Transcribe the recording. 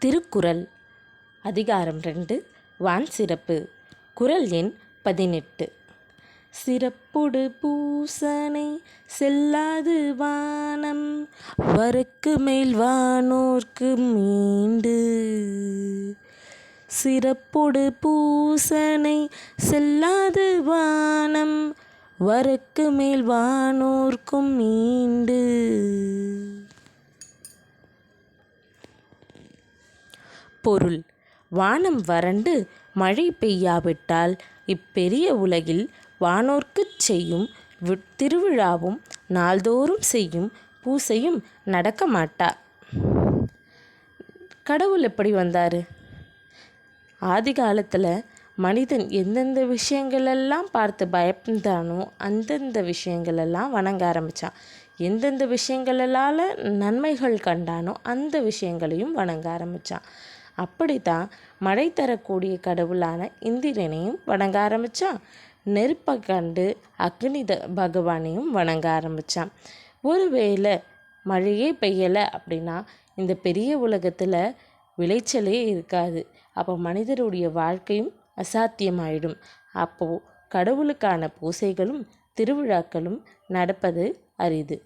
திருக்குறள் அதிகாரம் 2 வான் சிறப்பு. குறள் எண் 18. சிறப்புடு பூசனை செல்லாது வானம் வரக்கு மேல் வானோர்க்கு மீண்டு. சிறப்புடு பூசனை செல்லாது வானம் வரக்கு மேல் வானோர்க்கும் மீண்டு. பொருள்: வானம் வறண்டு மழை பெய்யாவிட்டால் இப்பெரிய உலகில் வானோர்க்குச் செய்யும் திருவிழாவும் நாள்தோறும் செய்யும் பூசையும் நடக்க மாட்டா. கடவுள் எப்படி வந்தார்? ஆதி காலத்தில் மனிதன் எந்தெந்த விஷயங்களெல்லாம் பார்த்து பயந்தானோ அந்தந்த விஷயங்களெல்லாம் வணங்க ஆரம்பித்தான். எந்தெந்த விஷயங்களால் நன்மைகள் கண்டானோ அந்த விஷயங்களையும் வணங்க ஆரம்பித்தான். அப்படித்தான் மழை தரக்கூடிய கடவுளான இந்திரனையும் வணங்க ஆரம்பித்தான். நெருப்பை கண்டு அக்னி பகவானையும் வணங்க ஆரம்பித்தான். ஒருவேளை மழையே பெய்யலை அப்படின்னா இந்த பெரிய உலகத்தில் விளைச்சலே இருக்காது. அப்போ மனிதருடைய வாழ்க்கையும் அசாத்தியமாயிடும். அப்போது கடவுளுக்கான பூசைகளும் திருவிழாக்களும் நடப்பது அரிது.